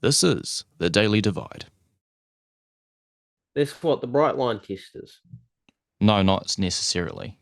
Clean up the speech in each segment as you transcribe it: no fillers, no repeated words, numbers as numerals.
This is the Daily Divide. That's what the bright line test is. No, not necessarily.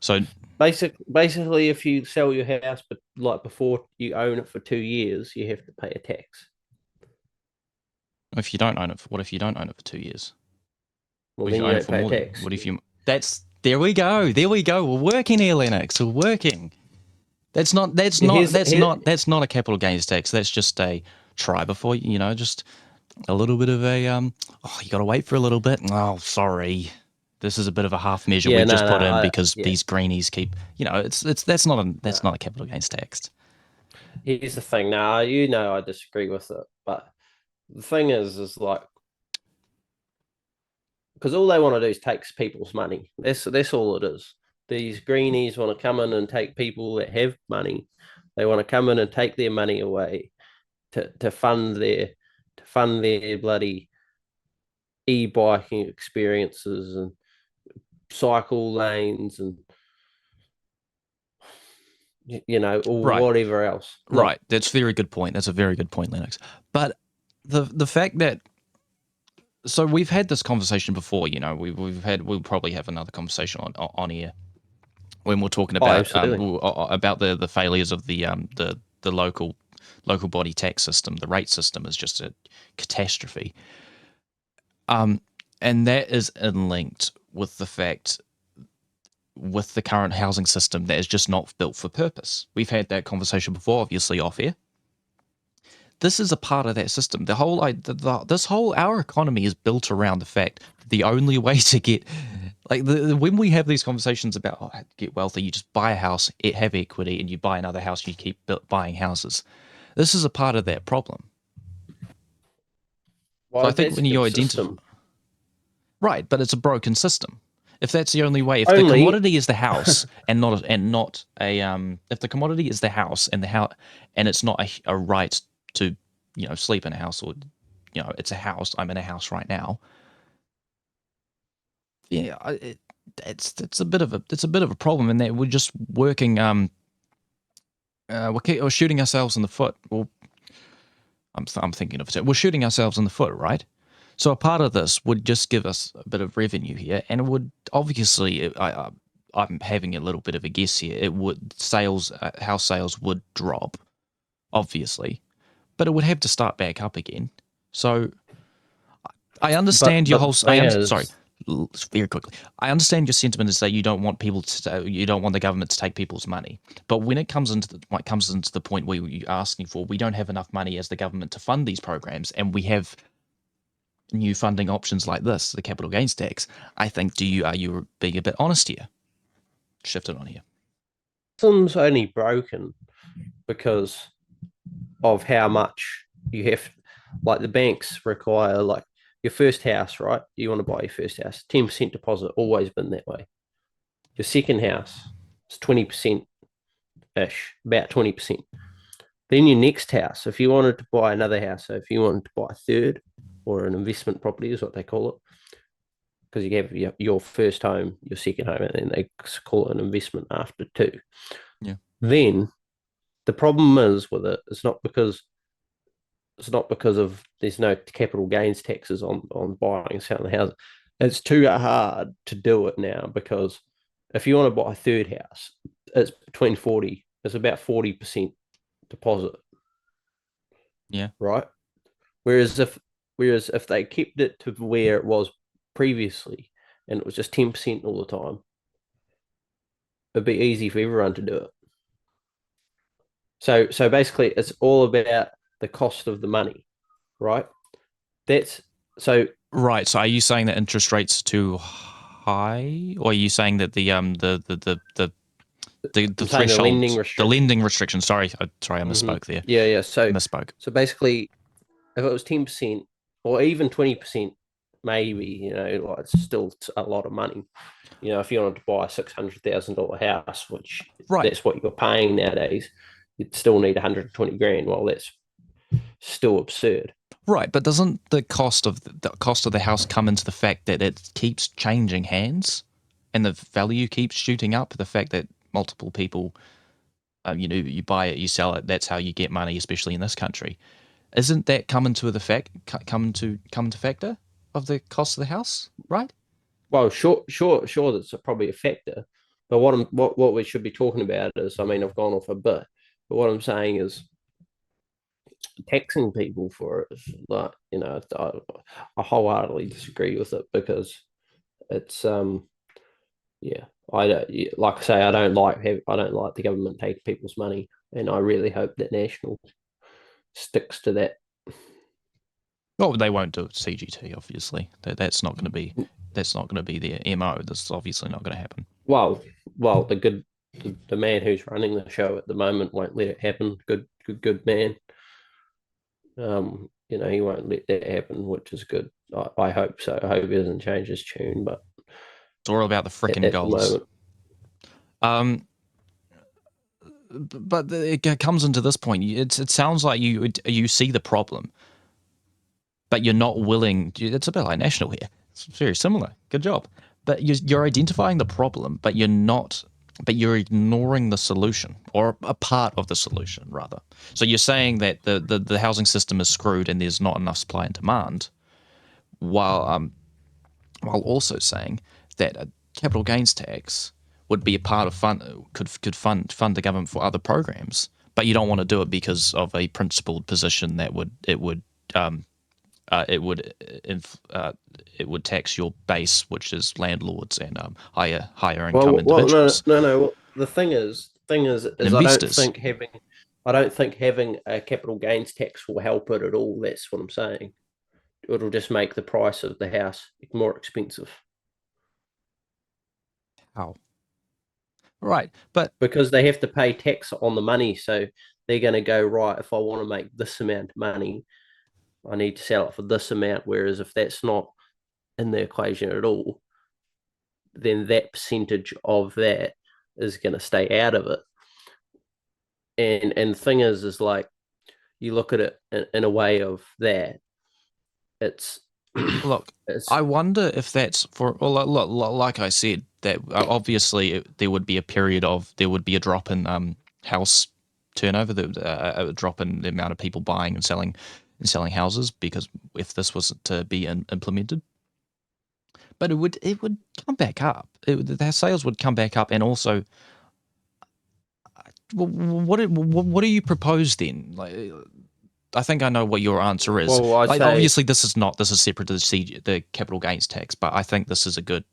So Basically, if you sell your house, but like before you own it for 2 years, you have to pay a tax. if you don't own it, what if you don't own it for 2 years? Well, What if then you you own it don't for pay a more than? tax. What if you? That's there we go. There we go. We're working here, Lennox. We're working. That's not. That's not. Here's That's here, not. That's not a capital gains tax. That's just a try before just a little bit of a Oh, you got to wait for a little bit. Oh, sorry. This is a bit of a half measure yeah, we've no, just no, put in because yeah, these greenies keep. It's that's not a no. that's not a capital gains tax. Here's the thing. Now, I disagree with it, but the thing is like because all they want to do is take people's money. That's all it is. These greenies want to come in and take people that have money. They want to come in and take their money away to fund their bloody e-biking experiences and cycle lanes and or Right. whatever else. Look, Right. That's a very good point. That's a very good point, Lennox. But the fact that so we've had this conversation before. We'll probably have another conversation on here when we're talking oh, about absolutely. about the failures of the local body tax system. The rate system is just a catastrophe. And that is linked with the fact with the current housing system that is just not built for purpose. We've had that conversation before, obviously off air. This is a part of that system. This whole our economy is built around the fact that the only way to get when we have these conversations about get wealthy, you just buy a house, have equity, and you buy another house, you keep buying houses. This is a part of that problem. So I Well, think that's a when you good identify, system. right, but it's a broken system. If that's the only way, if the Only, commodity is the house and not a if the commodity is the house and the house and it's not a right to sleep in a house or it's a house. I'm in a house right now. Yeah, it's a bit of a problem in that we're just working we're shooting ourselves in the foot. Well, I'm thinking of it. We're shooting ourselves in the foot, right? So a part of this would just give us a bit of revenue here, and it would obviously, I'm having a little bit of a guess here. It would house sales would drop, obviously, but it would have to start back up again. So I understand your but whole. the thing Sorry, is, very quickly. I understand your sentiment is that you don't want you don't want the government to take people's money. But when it comes into the point where you're asking for, we don't have enough money as the government to fund these programs, and we have new funding options like this, the capital gains tax. I think are you being a bit honest here? Shift it on here. system's only broken because of how much you have. Like the banks require, like your first house, right? You want to buy your first house, 10% deposit, always been that way. Your second house is 20% ish, about 20%. Then your next house, if you wanted to buy another house, so if you wanted to buy a third or an investment property, is what they call it, because you have your first home, your second home, and then they call it an investment after two. Yeah. Then the problem is with it, it's not because of there's no capital gains taxes on buying and selling houses. It's too hard to do it now because if you want to buy a third house, it's about 40% deposit, Yeah. right? Whereas if they kept it to where it was previously and it was just 10% all the time, it'd be easy for everyone to do it. So basically it's all about the cost of the money, right? That's so Right. So are you saying that interest rates are too high, or are you saying that the I'm saying the lending threshold, the restriction. lending restriction? Sorry, I Hmm. misspoke there. Yeah, yeah. So Misspoke. so basically, if it was 10% or even 20%, maybe like it's still a lot of money. If you wanted to buy a $600,000 house, which Right. that's what you're paying nowadays, you'd still need 120 grand. Well, that's still absurd. Right, but doesn't the cost of the house come into the fact that it keeps changing hands, and the value keeps shooting up? The fact that multiple people, you buy it, you sell it. That's how you get money, especially in this country. Isn't that come into factor of the cost of the house, right? Well, sure, that's probably a factor. But what we should be talking about is, I mean, I've gone off a bit, but what I'm saying is taxing people for it is like, I wholeheartedly disagree with it because it's yeah, I don't like I say, I don't like the government taking people's money, and I really hope that National sticks to that. Well, they won't do it CGT, obviously. That's not going to be their MO. That's obviously not going to happen. Well, the man who's running the show at the moment won't let it happen. Good man. He won't let that happen, which is good. I hope so. I hope he doesn't change his tune, but it's all about the frickin' goals. But it comes into this point. It sounds like you see the problem, but you're not willing. It's a bit like National here. It's very similar. Good job. But you're identifying the problem, but you're not. But you're ignoring the solution, or a part of the solution, rather. So you're saying that the housing system is screwed and there's not enough supply and demand, while also saying that a capital gains tax would be a part of could fund the government for other programs, but you don't want to do it because of a principled position that it would tax your base, which is landlords and higher income individuals. No. The thing is, investors. I don't think having a capital gains tax will help it at all. That's what I'm saying. It'll just make the price of the house more expensive. How? Right, but because they have to pay tax on the money, so they're going to go, right, if I want to make this amount of money, I need to sell it for this amount. Whereas if that's not in the equation at all, then that percentage of that is going to stay out of it. And the thing is like, you look at it in a way of that, it's look, I wonder if that's for, well, like I said, that obviously there would be a drop in house turnover, a drop in the amount of people buying and selling houses, because if this was to be implemented, but it would come back up. Their sales would come back up, and also, what do you propose then? Like, I think I know what your answer is. Well, obviously, this is separate to the capital gains tax, but I think this is a good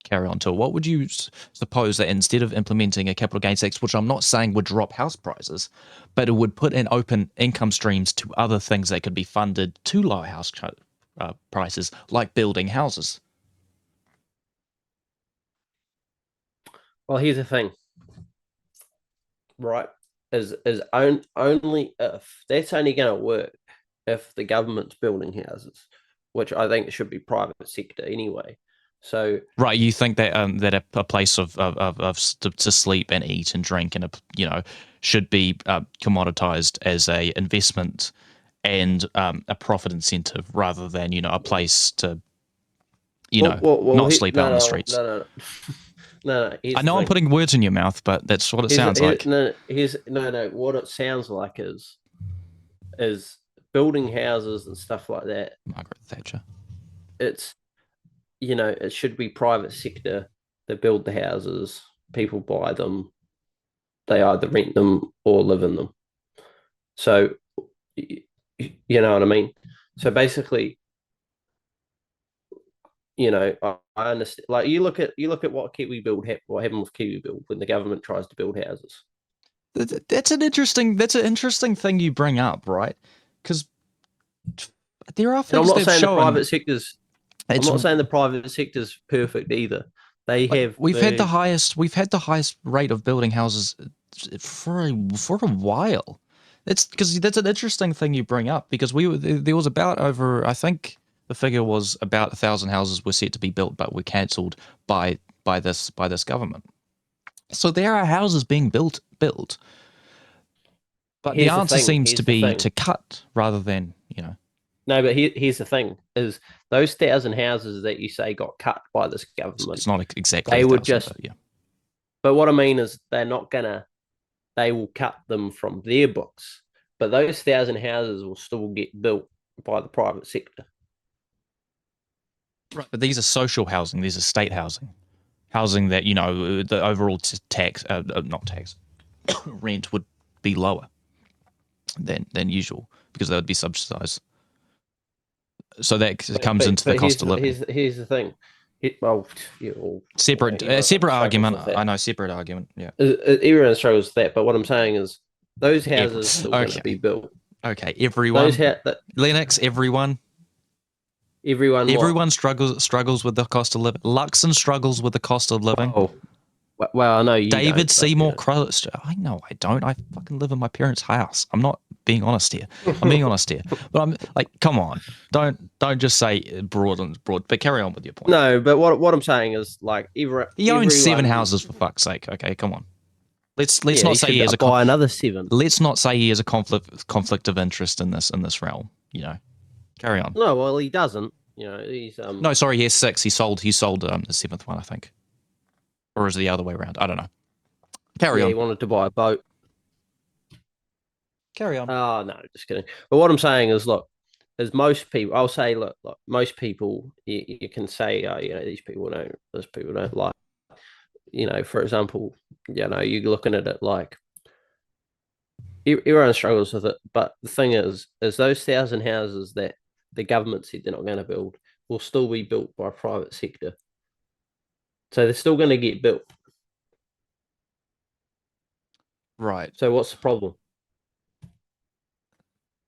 carry on to it. What would you suppose that instead of implementing a capital gains tax, which I'm not saying would drop house prices, but it would put in open income streams to other things that could be funded to lower house prices, like building houses? Well, here's the thing, right? Is only if that's only going to work if the government's building houses, which I think it should be private sector anyway. So right, you think that that a place to sleep and eat and drink and should be commoditized as a investment and a profit incentive, rather than a place to not sleep out on the streets. No. I know I'm putting words in your mouth, but that's what it sounds like. No. What it sounds like is building houses and stuff like that. Margaret Thatcher. It's it should be private sector that build the houses. People buy them. They either rent them or live in them. So you know what I mean. So basically, I understand. Like you look at what what happened with Kiwi Build when the government tries to build houses. That's an interesting thing you bring up, right? Because there are things I'm not saying the private sector's. I'm not saying the private sector's perfect either. We've had the highest rate of building houses for a while. It's because that's an interesting thing you bring up, because there was about over, I think the figure was about 1,000 houses were set to be built, but were cancelled by this government. So there are houses being built, but the answer seems to be to cut rather than No, but here's the thing: is those 1,000 houses that you say got cut by this government? It's not exactly. They would just, yeah. But what I mean is, they're not gonna. They will cut them from their books, but those 1,000 houses will still get built by the private sector. Right. But these are social housing. These are state housing. Housing that, the overall tax, not tax, rent would be lower than usual because they would be subsidized. So that comes into the cost of living. Here's the thing. Separate argument. I know, separate argument. Yeah. Everyone struggles with that, but what I'm saying is those houses are still going to be built. Okay, everyone. Lennox, everyone. Everyone struggles with the cost of living. Luxon struggles with the cost of living. Oh, well, I know you. David Seymour Crowley. I know I don't. I fucking live in my parents' house. I'm not being honest here. I'm being honest here. But I'm like, come on, don't just say broad. But carry on with your point. No, but what I'm saying is like he owns 7 houses for fuck's sake. Okay, come on. Let's not say he has buy another 7. Let's not say he has a conflict of interest in this realm. Carry on. No, well, he doesn't. He's No, sorry, he has 6. He sold the 7th one, I think, or is it the other way around? I don't know. Carry on. He wanted to buy a boat. Carry on. Oh no, just kidding. But what I'm saying is, look, as most people, I'll say, look, most people, you can say, these people don't like. For example, you're looking at it like everyone struggles with it. But the thing is those 1,000 houses that the government said they're not going to build will still be built by private sector. So they're still going to get built. Right. So what's the problem?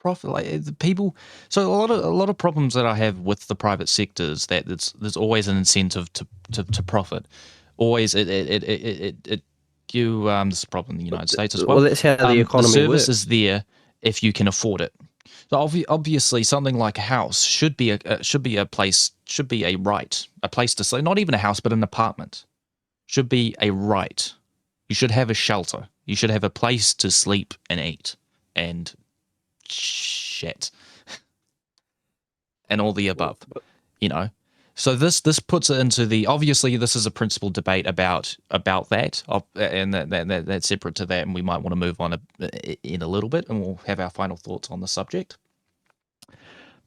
Profit, like the people. So a lot of problems that I have with the private sector is that there's always an incentive to profit. Always this is a problem in the United States as well. Well, that's how the economy works. The service works. is there if you can afford it. So obviously, something like a house should be a right, a place to sleep. Not even a house, but an apartment should be a right. You should have a shelter. You should have a place to sleep and eat and shit and all the above. So this puts it into the, obviously this is a principal debate about that, and that's separate to that, and we might want to move on in a little bit, and we'll have our final thoughts on the subject.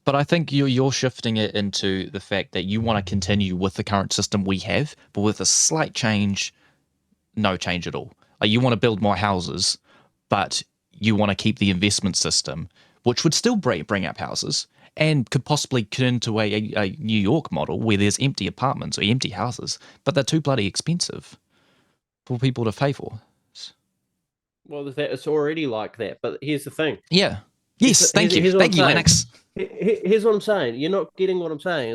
But I think you're shifting it into the fact that you want to continue with the current system we have, but with a slight change, no change at all. Like you want to build more houses, but you want to keep the investment system, which would still bring up houses, and could possibly turn into a New York model where there's empty apartments or empty houses, but they're too bloody expensive for people to pay for. Well, it's already like that, but here's the thing. Yeah. Yes, thank you, Lennox. Here's what I'm saying. You're not getting what I'm saying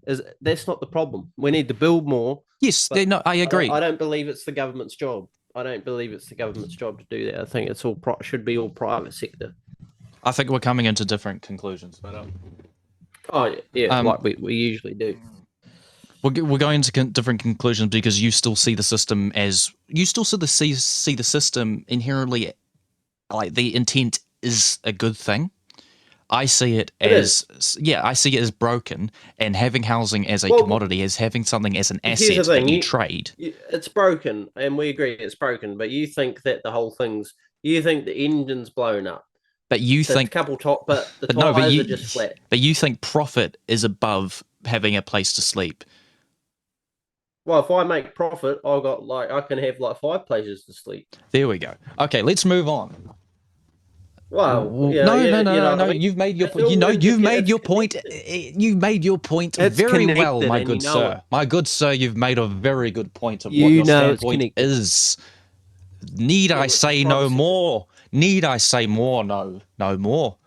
is that's not the problem. We need to build more. Yes, no, I agree. I don't believe it's the government's job. I don't believe it's the government's job to do that. I think it's should be all private sector. I think we're coming into different conclusions, but oh yeah, like we usually do. We're going into different conclusions because you still see the system as see the system inherently, like the intent is a good thing. I see it as I see it as broken, and having housing as a commodity, as having something as an asset that you trade. It's broken, and we agree it's broken. But you think that you think the engine's blown up. But you think the tires are just flat. But you think profit is above having a place to sleep. Well, if I make profit, I can have 5 places to sleep. There we go. Okay, let's move on. Well, no. You've made your point. You've made your point. You made your point very well, my good sir. My good sir, you've made a very good point of what your standpoint is. Need I say no more? Need I say more? No more.